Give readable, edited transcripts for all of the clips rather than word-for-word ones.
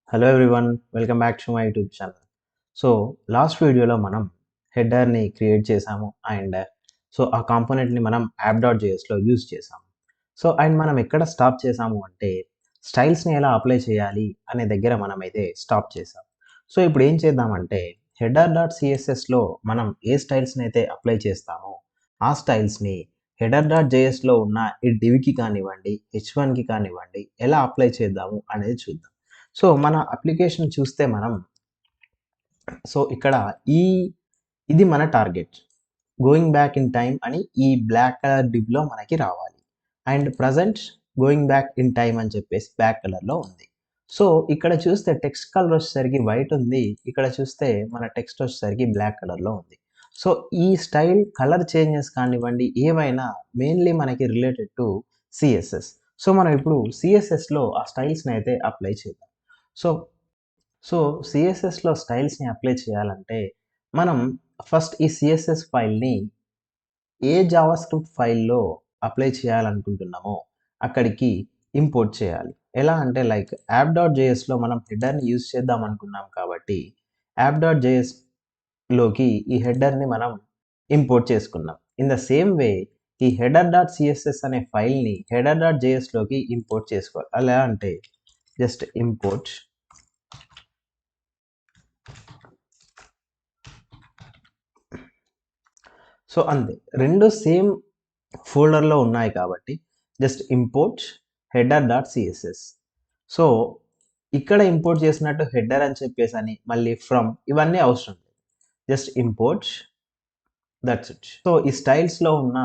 Hello everyone, welcome back to my YouTube channel. So last వీడియోలో మనం హెడర్ని create చేసాము and ఆ కాంపోనెంట్ని మనం యాప్.jsలో యూజ్ చేసాము. మనం ఎక్కడ స్టాప్ చేసాము అంటే స్టైల్స్ని ఎలా అప్లై చేయాలి అనే దగ్గర మనమైతే స్టాప్ చేసాం. ఇప్పుడు ఏం చేద్దామంటే header.cssలో మనం ఏ స్టైల్స్ని అయితే అప్లై చేస్తామో ఆ స్టైల్స్ని header.jsలో ఉన్న ఈ డివ్కి కానివ్వండి, h1కి కానివ్వండి ఎలా అప్లై చేద్దాము అనేది చూద్దాం. మన అప్లికేషన్ చూస్తే మనం ఇక్కడ ఇది మన target. Going back in time అని ఈ బ్లాక్ కలర్ డివ్‌లో మనకి రావాలి. And present going back in time అని చెప్పేసి బ్లాక్ కలర్‌లో ఉంది. ఇక్కడ చూస్తే టెక్స్ట్ కలర్ వచ్చేసరికి వైట్ ఉంది. ఇక్కడ చూస్తే మన టెక్స్ట్ వచ్చేసరికి బ్లాక్ కలర్‌లో ఉంది. ఈ స్టైల్ కలర్ చేంజెస్ కానివ్వండి ఏవైనా మెయిన్‌లీ మనకి రిలేటెడ్ టు CSS. మనం ఇప్పుడు CSSలో ఆ స్టైల్స్‌ని అయితే అప్లై చేద్దాం. సో CSSలో స్టైల్స్‌ని అప్లై చేయాలంటే మనం ఫస్ట్ ఈ CSS ఫైల్‌ని ఏ జావాస్క్రిప్ట్ ఫైల్‌లో అప్లై చేయాలనుకుంటున్నామో అక్కడికి ఇంపోర్ట్ చేయాలి. ఎలా అంటే లైక్ యాప్.jsలో మనం హెడర్‌ని యూజ్ చేద్దాం అనుకున్నాం కాబట్టి యాప్.jsలోకి ఈ హెడర్‌ని మనం ఇంపోర్ట్ చేసుకున్నాం. ఇన్ ద సేమ్ వే ఈ header.css అనే ఫైల్‌ని header.jsలోకి ఇంపోర్ట్ చేసుకోవాలి. ఎలా అంటే జస్ట్ ఇంపోర్ట్ అంతే. 2 సేమ్ ఫోల్డర్‌లో ఉన్నాయి కాబట్టి జస్ట్ ఇంపోర్ట్ header.css. ఇక్కడ ఇంపోర్ట్ చేసినట్టు హెడర్ అని చెప్పేసని మళ్ళీ ఫ్రమ్ ఇవన్నీ అవసరం లేదు. Just import that's it. ఈ స్టైల్స్‌లో ఉన్న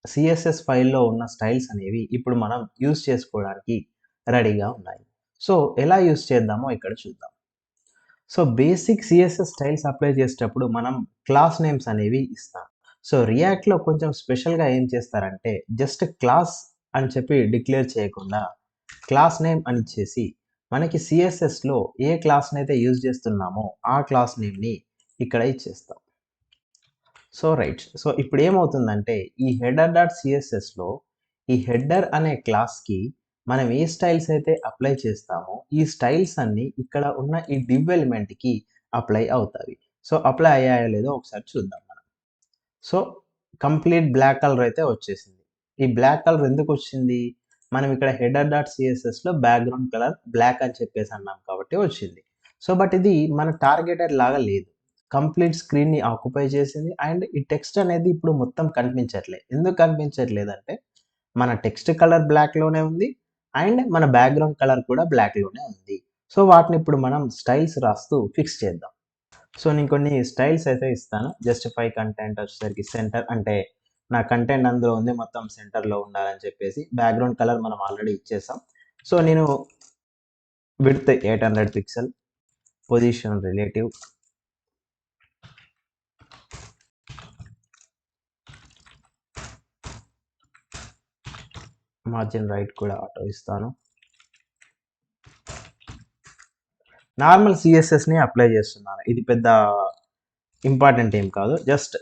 CSS ఫైల్‌లో ఉన్న స్టైల్స్ అనేవి ఇప్పుడు మనం యూజ్ చేసుకోవడానికి రెడీగా ఉన్నాయి. ఎలా యూజ్ చేద్దామో ఇక్కడ చూద్దాం. బేసిక్ CSS స్టైల్స్ అప్లై చేసేటప్పుడు మనం క్లాస్ నేమ్స్ అనేవి ఇస్తాం. రియాక్ట్‌లో కొంచెం స్పెషల్‌గా ఏం చేస్తారంటే జస్ట్ క్లాస్ అని చెప్పి డిక్లేర్ చేయకుండా క్లాస్ నేమ్ అని ఇచ్చేసి మనకి CSSలో ఏ క్లాస్‌నైతే యూజ్ చేస్తున్నామో ఆ క్లాస్ నేమ్‌ని ఇక్కడ ఇచ్చేస్తాం. రైట్. ఇప్పుడు ఏమవుతుందంటే ఈ header.cssలో ఈ హెడర్ అనే క్లాస్‌కి మనం ఏ స్టైల్స్ అయితే అప్లై చేస్తామో ఈ స్టైల్స్ అన్నీ ఇక్కడ ఉన్న ఈ డివ్ ఎలిమెంట్‌కి అప్లై అవుతాయి. అప్లై అయ్యాయో లేదో ఒకసారి చూద్దాం మనం. కంప్లీట్ బ్లాక్ కలర్ అయితే వచ్చేసింది. ఈ బ్లాక్ కలర్ ఎందుకు వచ్చింది? మనం ఇక్కడ header.cssలో బ్యాక్‌గ్రౌండ్ కలర్ బ్లాక్ అని చెప్పేసి అన్నాం కాబట్టి వచ్చింది. బట్ ఇది మన టార్గెటెడ్ లాగా లేదు. కంప్లీట్ స్క్రీన్‌ని ఆక్యుపై చేసింది అండ్ ఈ టెక్స్ట్ అనేది ఇప్పుడు మొత్తం కనిపించట్లేదు. ఎందుకు కనిపించట్లేదంటే మన టెక్స్ట్ కలర్ బ్లాక్‌లోనే ఉంది అండ్ మన బ్యాక్‌గ్రౌండ్ కలర్ కూడా బ్లాక్‌లోనే ఉంది. వాటిని ఇప్పుడు మనం స్టైల్స్ రాస్తూ ఫిక్స్ చేద్దాం. నేను కొన్ని స్టైల్స్ అయితే ఇస్తాను. జస్టిఫై కంటెంట్ వచ్చేసరికి సెంటర్ అంటే నా కంటెంట్ అందులో ఉంది మొత్తం సెంటర్‌లో ఉండాలని చెప్పేసి బ్యాక్‌గ్రౌండ్ కలర్ మనం ఆల్రెడీ ఇచ్చేసాం. నేను width 800 pixel, position relative, margin right కూడా ఆటో ఇస్తాను. నార్మల్ CSSని అప్లై చేస్తున్నాను. ఇది పెద్ద ఇంపార్టెంట్ ఏం కాదు. జస్ట్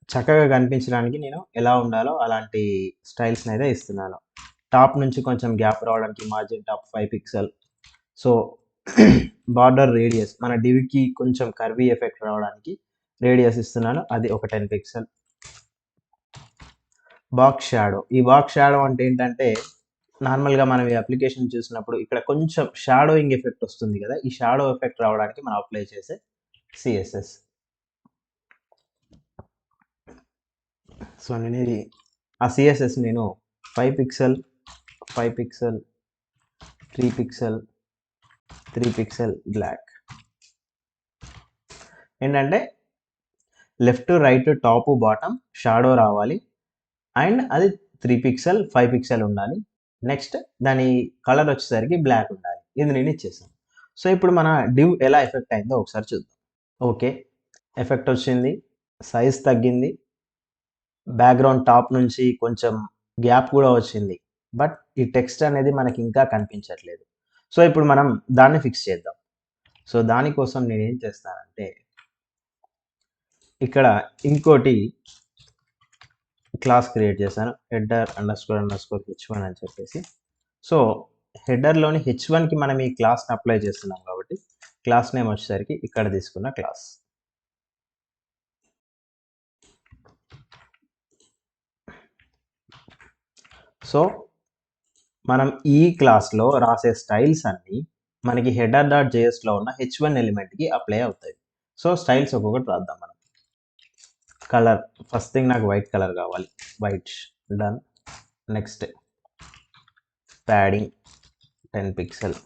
చక్కగా కనిపించడానికి నేను ఎలా ఉండాలో అలాంటి స్టైల్స్‌ని అయితే ఇస్తున్నాను. టాప్ నుంచి కొంచెం గ్యాప్ రావడానికి margin top 5 pixel. Border radius మన డివ్‌కి కొంచెం కర్వీ ఎఫెక్ట్ రావడానికి రేడియస్ ఇస్తున్నాను. అది ఒక 10 పిక్సెల్. Box shadow. ఈ బాక్స్ షాడో అంటే ఏంటంటే నార్మల్‌గా మనం ఈ అప్లికేషన్ చూసినప్పుడు ఇక్కడ కొంచెం షాడోయింగ్ ఎఫెక్ట్ వస్తుంది కదా! ఈ షాడో ఎఫెక్ట్ రావడానికి మనం అప్లై చేసే CSS. నేను ఇది ఆ CSS నేను 5 pixel, 5 pixel, 3 pixel, 3 pixel black. ఏంటంటే left, right, top, bottom shadow రావాలి అండ్ అది 3 పిక్సెల్, 5 పిక్సెల్ ఉండాలి. నెక్స్ట్ దాని కలర్ వచ్చేసరికి బ్లాక్ ఉండాలి. ఇది నేను ఇచ్చేసాను. ఇప్పుడు మన డివ్ ఎలా ఎఫెక్ట్ అయిందో ఒకసారి చూద్దాం. ఓకే. ఎఫెక్ట్ వచ్చింది. సైజ్ తగ్గింది. బ్యాక్‌గ్రౌండ్ టాప్ నుంచి కొంచెం గ్యాప్ కూడా వచ్చింది. బట్ ఈ టెక్స్ట్ అనేది మనకి ఇంకా కనిపించట్లేదు. ఇప్పుడు మనం దాన్ని ఫిక్స్ చేద్దాం. దానికోసం నేనేం చేస్తానంటే ఇక్కడ ఇంకోటి క్లాస్ క్రియేట్ చేశాను. header__h1 అని చెప్పేసి. హెడర్లోని h1కి మనం ఈ క్లాస్ని అప్లై చేస్తున్నాం కాబట్టి క్లాస్ నేమ్ వచ్చేసరికి ఇక్కడ తీసుకున్న క్లాస్. సో మనం ఈ క్లాస్లో రాసే స్టైల్స్ అన్నీ మనకి header.jsలో ఉన్న h1 ఎలిమెంట్కి అప్లై అవుతాయి. సో స్టైల్స్ ఒక్కొక్కటి రాద్దాం మనం. కలర్ ఫస్ట్ థింగ్ నాకు వైట్ కలర్ కావాలి. White done. Next padding 10 pixel.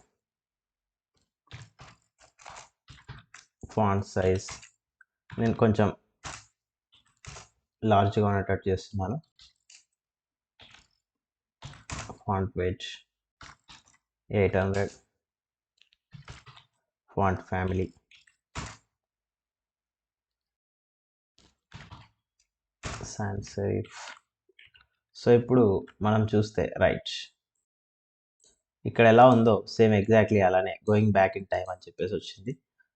Font size నేను కొంచెం లార్జ్గా ఉండేటట్టు చేస్తున్నాను. Font wait 800. Font family sans serif. So ఇప్పుడు మనం చూస్తే రైట్ ఇక్కడ ఎలా ఉందో సేమ్ ఎగ్జాక్ట్లీ అలానే గోయింగ్ బ్యాక్ ఇన్ టైమ్ అని చెప్పేసి వచ్చింది.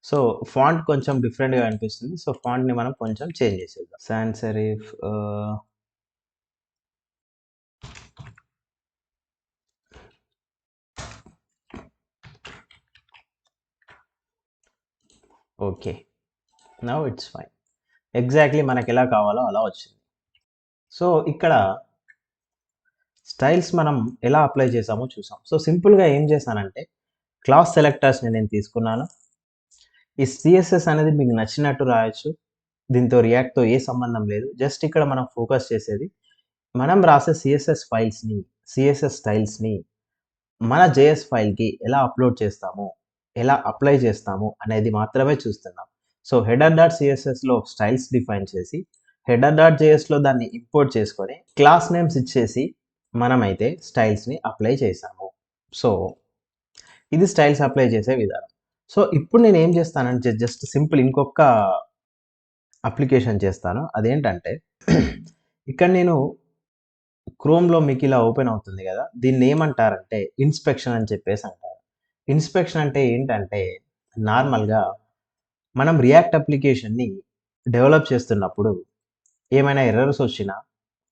సో ఫాంట్ కొంచెం డిఫరెంట్గా అనిపిస్తుంది. సో ఫాంట్ని మనం కొంచెం చేంజ్ చేసేద్దాం. sans serif okay, now it's fine. Exactly మనకి ఎలా కావాలో అలా వచ్చింది. సో ఇక్కడ స్టైల్స్ మనం ఎలా అప్లై చేసామో చూసాం. సో సింపుల్గా ఏం చేశానంటే క్లాస్ సెలెక్టర్స్ని నేను తీసుకున్నాను. ఈ సిఎస్ఎస్ అనేది మీకు నచ్చినట్టు రాయొచ్చు. దీంతో రియాక్ట్తో ఏ సంబంధం లేదు. జస్ట్ ఇక్కడ మనం ఫోకస్ చేసేది మనం రాసే సిఎస్ఎస్ ఫైల్స్ని, సిఎస్ఎస్ స్టైల్స్ని మన జేఎస్ ఫైల్కి ఎలా అప్లోడ్ చేస్తాము, ఎలా అప్లై చేస్తాము అనేది మాత్రమే చూస్తున్నాం. సో header.cssలో స్టైల్స్ డిఫైన్ చేసి header.jsలో దాన్ని ఇంపోర్ట్ చేసుకొని క్లాస్ నేమ్స్ ఇచ్చేసి మనమైతే స్టైల్స్ని అప్లై చేసాము. సో ఇది స్టైల్స్ అప్లై చేసే విధానం. సో ఇప్పుడు నేను ఏం చేస్తానంటే జస్ట్ సింపుల్ ఇంకొక అప్లికేషన్ చేస్తాను. అదేంటంటే ఇక్కడ నేను క్రోమ్లో మీకు ఇలా ఓపెన్ అవుతుంది కదా, దీన్ని ఏమంటారంటే ఇన్స్పెక్షన్ అని చెప్పేసి అంటారు. ఇన్స్పెక్షన్ అంటే ఏంటంటే నార్మల్గా మనం రియాక్ట్ అప్లికేషన్ని డెవలప్ చేస్తున్నప్పుడు ఏమైనా ఎర్రర్స్ వచ్చినా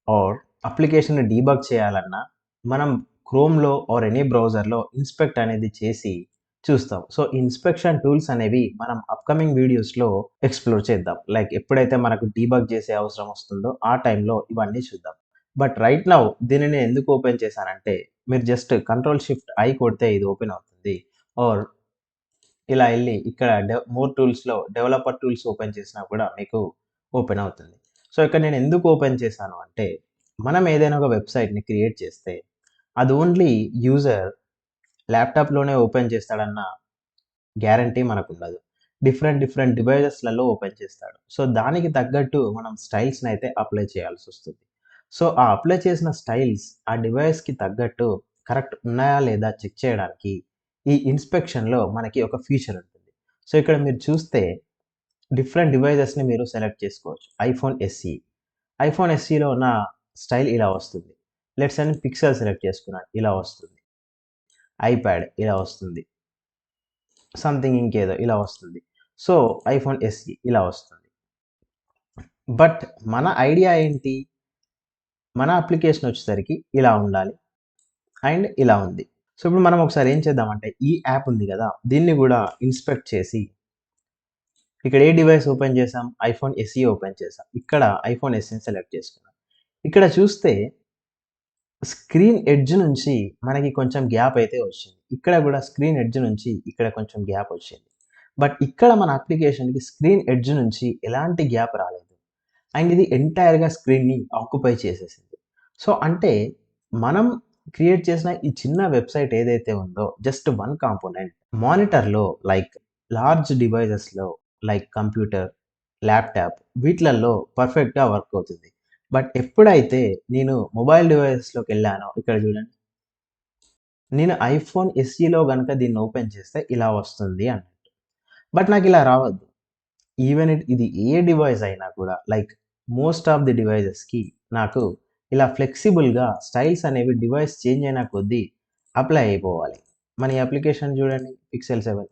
ఆర్ అప్లికేషన్ని డీబగ్ చేయాలన్నా మనం క్రోమ్లో ఆర్ ఎనీ బ్రౌజర్లో ఇన్స్పెక్ట్ అనేది చేసి చూస్తాం. సో ఇన్స్పెక్షన్ టూల్స్ అనేవి మనం అప్కమింగ్ వీడియోస్లో ఎక్స్ప్లోర్ చేద్దాం. లైక్ ఎప్పుడైతే మనకు డీబగ్ చేసే అవసరం వస్తుందో ఆ టైంలో ఇవన్నీ చూద్దాం. బట్ రైట్ నౌ దీనిని ఎందుకు ఓపెన్ చేశానంటే మీరు జస్ట్ Ctrl+Shift+I కొడితే ఇది ఓపెన్ అవుతుంది. ఆర్ ఇలా వెళ్ళి ఇక్కడ మోర్ టూల్స్లో డెవలపర్ టూల్స్ ఓపెన్ చేసినా కూడా మీకు ఓపెన్ అవుతుంది. సో ఇక్కడ నేను ఎందుకు ఓపెన్ చేశాను అంటే మనం ఏదైనా ఒక వెబ్సైట్ని క్రియేట్ చేస్తే అది ఓన్లీ యూజర్ ల్యాప్టాప్లోనే ఓపెన్ చేస్తాడన్న గ్యారంటీ మనకు ఉండదు. డిఫరెంట్ డివైజెస్లలో ఓపెన్ చేస్తాడు. సో దానికి తగ్గట్టు మనం స్టైల్స్ని అయితే అప్లై చేయాల్సి వస్తుంది. సో ఆ అప్లై చేసిన స్టైల్స్ ఆ డివైస్కి తగ్గట్టు కరెక్ట్ ఉన్నాయా లేదా చెక్ చేయడానికి ఈ ఇన్స్పెక్షన్లో మనకి ఒక ఫీచర్ ఉంటుంది. సో ఇక్కడ మీరు చూస్తే డిఫరెంట్ డివైజెస్ని మీరు సెలెక్ట్ చేసుకోవచ్చు. ఐఫోన్ ఎస్ఈలో ఉన్న స్టైల్ ఇలా వస్తుంది. లెట్స్ అని పిక్సెల్ సెలెక్ట్ చేసుకున్నాను, ఇలా వస్తుంది. ఐప్యాడ్ ఇలా వస్తుంది. సంథింగ్ ఇంకేదో ఇలా వస్తుంది. సో ఐఫోన్ ఎస్ఈ ఇలా వస్తుంది. బట్ మన ఐడియా ఏంటి, మన అప్లికేషన్ వచ్చేసరికి ఇలా ఉండాలి అండ్ ఇలా ఉంది. సో ఇప్పుడు మనం ఒకసారి ఏం చేద్దామంటే ఈ యాప్ ఉంది కదా, దీన్ని కూడా ఇన్స్పెక్ట్ చేసి ఇక్కడ ఏ డివైస్ ఓపెన్ చేసాం, ఐఫోన్ ఎస్ఈ ఓపెన్ చేసాం. ఇక్కడ ఐఫోన్ ఎస్ఈని సెలెక్ట్ చేసుకున్నాం. ఇక్కడ చూస్తే స్క్రీన్ ఎడ్జ్ నుంచి మనకి కొంచెం గ్యాప్ అయితే వచ్చింది. ఇక్కడ కూడా స్క్రీన్ ఎడ్జ్ నుంచి ఇక్కడ కొంచెం గ్యాప్ వచ్చింది. బట్ ఇక్కడ మన అప్లికేషన్కి స్క్రీన్ ఎడ్జ్ నుంచి ఎలాంటి గ్యాప్ రాలేదు అండ్ ఇది ఎంటైర్గా స్క్రీన్ని ఆక్యుపై చేసేసింది. సో అంటే మనం క్రియేట్ చేసిన ఈ చిన్న వెబ్సైట్ ఏదైతే ఉందో జస్ట్ వన్ కాంపోనెంట్ మానిటర్లో లైక్ లార్జ్ డివైజెస్లో లైక్ కంప్యూటర్, ల్యాప్టాప్ వీటిలలో పర్ఫెక్ట్గా వర్క్ అవుతుంది. బట్ ఎప్పుడైతే నేను మొబైల్ డివైసెస్లోకి వెళ్ళానో ఇక్కడ చూడండి, నేను ఐఫోన్ ఎస్ఈలో కనుక దీన్ని ఓపెన్ చేస్తే ఇలా వస్తుంది అన్నట్టు. బట్ నాకు ఇలా రావద్దు. ఈవెన్ ఇది ఏ డివైస్ అయినా కూడా లైక్ మోస్ట్ ఆఫ్ ది డివైజెస్కి నాకు ఇలా ఫ్లెక్సిబుల్గా స్టైల్స్ అనేవి డివైస్ చేంజ్ అయిన కొద్దీ అప్లై అయిపోవాలి. మన ఈ అప్లికేషన్ చూడండి పిక్సెల్ 7,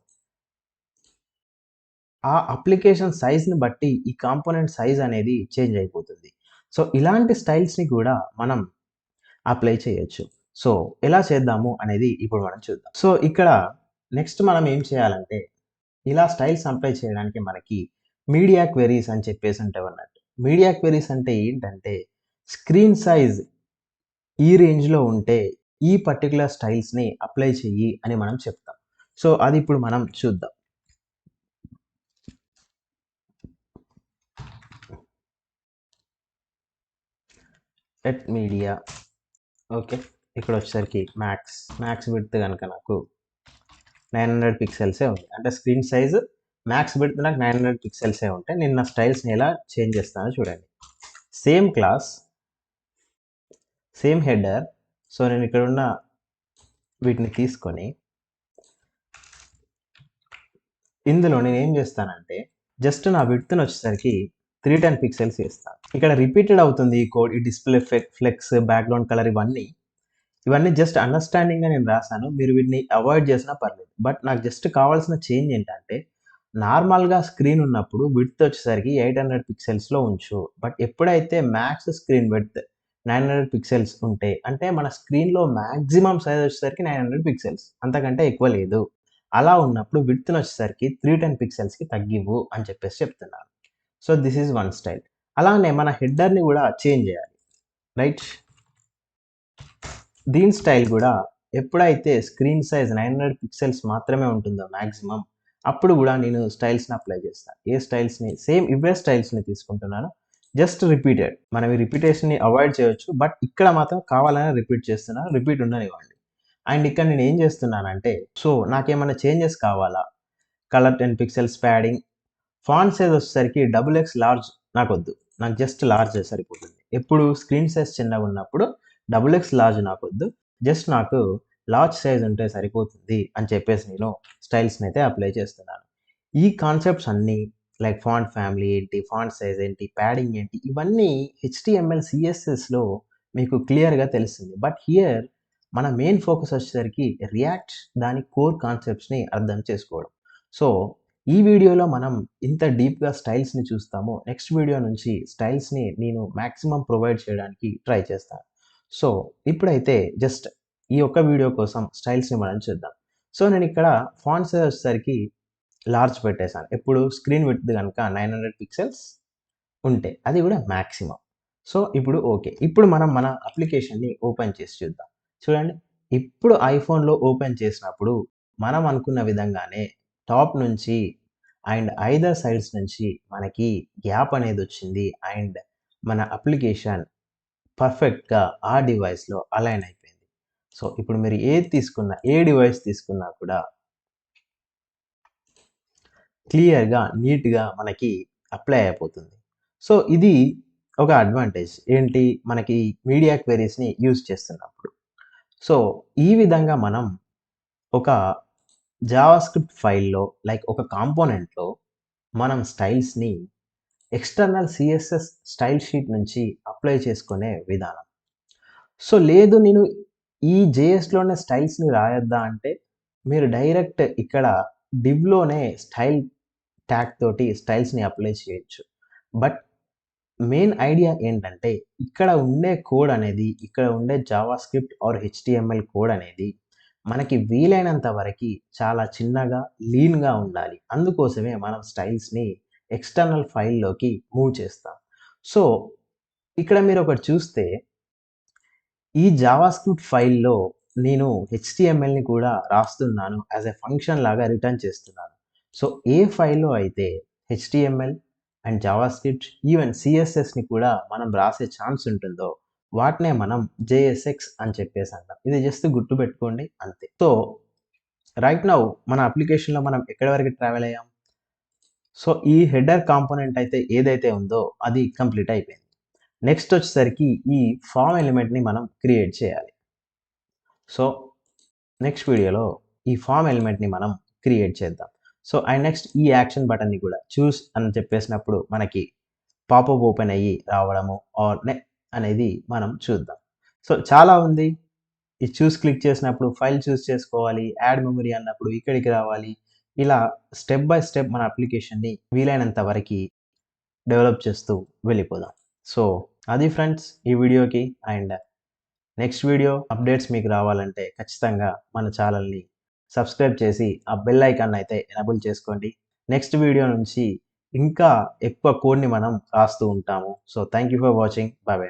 ఆ అప్లికేషన్ సైజ్ని బట్టి ఈ కాంపోనెంట్ సైజ్ అనేది చేంజ్ అయిపోతుంది. సో ఇలాంటి స్టైల్స్ని కూడా మనం అప్లై చేయొచ్చు. సో ఎలా చేద్దాము అనేది ఇప్పుడు మనం చూద్దాం. సో ఇక్కడ నెక్స్ట్ మనం ఏం చేయాలంటే ఇలా స్టైల్స్ అప్లై చేయడానికి మనకి మీడియా క్వెరీస్ అని చెప్పేసి ఉంటాయన్నట్టు. మీడియా క్వెరీస్ అంటే ఏంటంటే స్క్రీన్ సైజ్ ఈ రేంజ్‌లో ఉంటే ఈ పర్టిక్యులర్ స్టైల్స్‌ని అప్లై చెయ్యి అని మనం చెప్తాం. సో అది ఇప్పుడు మనం చూద్దాం. At media okay. ఇక్కడొచ్చేసరికి మ్యాక్స్ విడ్త్ గనుక నాకు 900 పిక్సెల్సే ఉంది. అంటే స్క్రీన్ సైజ్ మ్యాక్స్ విడ్త్ నాకు 900 పిక్సెల్సే ఉంటాయి. నేను నా స్టైల్స్‌ని ఎలా చేంజ్ చేస్తానో చూడండి. Same class, same header. So నేను ఇక్కడున్న వీటిని తీసుకొని ఇందులో నేనేం చేస్తానంటే జస్ట్ నా విడ్త్‌ని వచ్చేసరికి 310 పిక్సెల్స్ చేస్తాను. ఇక్కడ రిపీటెడ్ అవుతుంది ఈ కోడ్. ఈ డిస్‌ప్లే ఫ్లెక్స్, బ్యాక్‌గ్రౌండ్ కలర్ ఇవన్నీ జస్ట్ అండర్‌స్టాండింగ్‌గా నేను రాసాను. మీరు వీటిని అవాయిడ్ చేసినా పర్లేదు. బట్ నాకు జస్ట్ కావాల్సిన చేంజ్ ఏంటంటే, నార్మల్‌గా స్క్రీన్ ఉన్నప్పుడు విడ్త్ వచ్చేసరికి 800 పిక్సెల్స్‌లో ఉంచు. బట్ ఎప్పుడైతే మ్యాక్స్ స్క్రీన్ విడ్త్ 900 పిక్సెల్స్ ఉంటే, అంటే మన స్క్రీన్‌లో మాక్సిమం సైజ్ వచ్చేసరికి 900 పిక్సెల్స్. అంతకంటే ఎక్కువ లేదు. అలా ఉన్నప్పుడు విడ్త్‌ని వచ్చేసరికి 310 పిక్సెల్స్‌కి తగ్గివ్వు అని చెప్పేసి చెప్తున్నాను. So, this is one style. అలానే మన హెడర్‌ని కూడా చేంజ్ చేయాలి. రైట్? దీని స్టైల్ గూడా ఎప్పుడైతే స్క్రీన్ సైజ్ 900 పిక్సెల్స్ మాత్రమే ఉంటుందో మాక్సిమం, అప్పుడు గూడా నేను స్టైల్స్‌ని అప్లై చేస్తాను. ఏ స్టైల్స్‌ని సేమ్ ఇవే స్టైల్స్‌ని తీసుకుంటున్నాను. Just repeated. మనం ఈ రిపిటేషన్‌ని అవాయిడ్ చేయొచ్చు. బట్ ఇక్కడ మాత్రం కావాలనే రిపీట్ చేస్తున్నాను. రిపీట్ ఉండనివ్వండి. అండ్ ఇక్కడ నేను ఏం చేస్తున్నానంటే, సో నాకేమన్నా చేంజెస్ కావాలా? Colour 10 pixels padding font size వచ్చేసరికి డబుల్ ఎక్స్ లార్జ్ నాకొద్దు. నాకు జస్ట్ లార్జ్ సరిపోతుంది. ఎప్పుడు స్క్రీన్ సైజ్ చిన్నగున్నప్పుడు డబుల్ ఎక్స్ లార్జ్ నాకొద్దు. జస్ట్ నాకు లార్జ్ సైజ్ ఉంటే సరిపోతుంది అని చెప్పేసి నేను స్టైల్స్‌నైతే అప్లై చేస్తున్నాను. ఈ కాన్సెప్ట్స్ అన్నీ లైక్ ఫాంట్ ఫ్యామిలీ ఏంటి, ఫాంట్ సైజ్ ఏంటి, ప్యాడింగ్ ఏంటి ఇవన్నీ హెచ్‌టీఎంఎల్, సీఎస్ఎస్‌లో మీకు క్లియర్‌గా తెలుస్తుంది. బట్ హియర్ మన మెయిన్ ఫోకస్ వచ్చేసరికి రియాక్ట్ దాని కోర్ కాన్సెప్ట్స్‌ని అర్థం చేసుకోవడం. సో ఈ వీడియోలో మనం ఇంత డీప్‌గా స్టైల్స్‌ని చూస్తామో, నెక్స్ట్ వీడియో నుంచి స్టైల్స్‌ని నేను మాక్సిమం ప్రొవైడ్ చేయడానికి ట్రై చేస్తాను. సో, ఇప్పుడైతే జస్ట్ ఈ ఒక్క వీడియో కోసం స్టైల్స్‌ని మనం చూద్దాం. సో, నేనిక్కడ ఫాంట్ సైజ్ వచ్చేసరికి లార్జ్ పెట్టేసాను. ఎప్పుడు స్క్రీన్ విడ్త్ గనుక 900 పిక్సెల్స్ ఉంటే. అది కూడా మాక్సిమం. సో, ఇప్పుడు ఓకే. ఇప్పుడు మనం మన అప్లికేషన్‌ని ఓపెన్ చేసి చూద్దాం. చూడండి. ఇప్పుడు ఐఫోన్‌లో ఓపెన్ చేసినప్పుడు మనం అనుకున్న విధంగానే టాప్ నుంచి అండ్ ఐదర్ సైడ్స్ నుంచి మనకి గ్యాప్ అనేదొచ్చింది. అండ్ మన అప్లికేషన్ పర్ఫెక్ట్‌గా ఆ డివైస్‌లో అలైన్ అయిపోయింది. సో, ఇప్పుడు మీరు ఏది తీసుకున్నా, ఏ డివైస్ తీసుకున్నా కూడా క్లియర్‌గా, నీట్‌గా మనకి అప్లై అయిపోతుంది. సో, ఇది ఒక అడ్వాంటేజ్. ఏంటి? మనకి మీడియా క్వెరీస్‌ని యూజ్ చేస్తున్నప్పుడు. సో, ఈ విధంగా మనం ఒక జావాస్క్రిప్ట్ ఫైల్‌లో లైక్ ఒక కాంపోనెంట్‌లో మనం స్టైల్స్‌ని ఎక్స్‌టర్నల్ సీఎస్ఎస్ స్టైల్ షీట్ నుంచి అప్లై చేసుకునే విధానం. సో, లేదు నేను ఈ జేఎస్‌లోనే స్టైల్స్‌ని రాయొద్దా అంటే, మీరు డైరెక్ట్ ఇక్కడ డివ్‌లోనే స్టైల్ ట్యాగ్ తోటి స్టైల్స్‌ని అప్లై చేయొచ్చు. బట్ మెయిన్ ఐడియా ఏంటంటే, ఇక్కడ ఉండే కోడ్ అనేది, ఇక్కడ ఉండే జావాస్క్రిప్ట్ ఆర్ హెచ్‌టీఎంఎల్ కోడ్ అనేది మనకి వీలైనంత వరకి చాలా చిన్నగా, లీన్‌గా ఉండాలి. అందుకోసమే మనం స్టైల్స్‌ని ఎక్స్‌టర్నల్ ఫైల్‌లోకి మూవ్ చేస్తాం. సో, ఇక్కడ మీరొకటి చూస్తే ఈ జావాస్క్రిప్ట్ ఫైల్‌లో నేను హెచ్‌టీఎంఎల్‌ని కూడా రాస్తున్నాను. యాస్ ఎ ఫంక్షన్ లాగా రిటర్న్ చేస్తున్నాను. సో, ఏ ఫైల్‌లో అయితే హెచ్‌టీఎంఎల్ అండ్ జావాస్క్రిప్ట్ ఈవెన్ సీఎస్ఎస్‌ని కూడా మనం రాసే ఛాన్స్ ఉంటుందో, వాటినే మనం జేఎస్ఎక్స్ అని చెప్పేసి అంటాం. ఇది జస్ట్ గుర్తుపెట్టుకోండి అంతే. సో, రైట్ నౌ మన అప్లికేషన్‌లో మనం ఎక్కడి వరకు ట్రావెల్ అయ్యాం? సో, ఈ హెడర్ కాంపోనెంట్ అయితే ఏదైతే ఉందో అది కంప్లీట్ అయిపోయింది. నెక్స్ట్ వచ్చేసరికి ఈ ఫార్మ్ ఎలిమెంట్‌ని మనం క్రియేట్ చేయాలి. సో, నెక్స్ట్ వీడియోలో ఈ ఫార్మ్ ఎలిమెంట్‌ని మనం క్రియేట్ చేద్దాం. సో, అండ్ నెక్స్ట్ ఈ యాక్షన్ బటన్‌ని కూడా చూస్ అని చెప్పేసినప్పుడు మనకి పాపప్ ఓపెన్ అయ్యి రావడము ఆర్ అనేది మనం చూద్దాం. సో, చాలా ఉంది. ఈ చూస్ క్లిక్ చేసినప్పుడు ఫైల్ చూస్ చేసుకోవాలి. యాడ్ మెమరీ అన్నప్పుడు ఇక్కడికి రావాలి. ఇలా స్టెప్ బై స్టెప్ మన అప్లికేషన్‌ని వీలైనంత వరకి డెవలప్ చేస్తూ వెళ్ళిపోదాం. సో, అది ఫ్రెండ్స్ ఈ వీడియోకి అండ్ నెక్స్ట్ వీడియో అప్డేట్స్ మీకు రావాలంటే ఖచ్చితంగా మన ఛానల్ని సబ్స్క్రైబ్ చేసి ఆ బెల్ ఐకాన్ అయితే ఎనబుల్ చేసుకోండి. నెక్స్ట్ వీడియో నుంచి ఇంకా ఎక్కువ కోడ్ని మనం రాస్తూ ఉంటాము. So thank you for watching. Bye bye.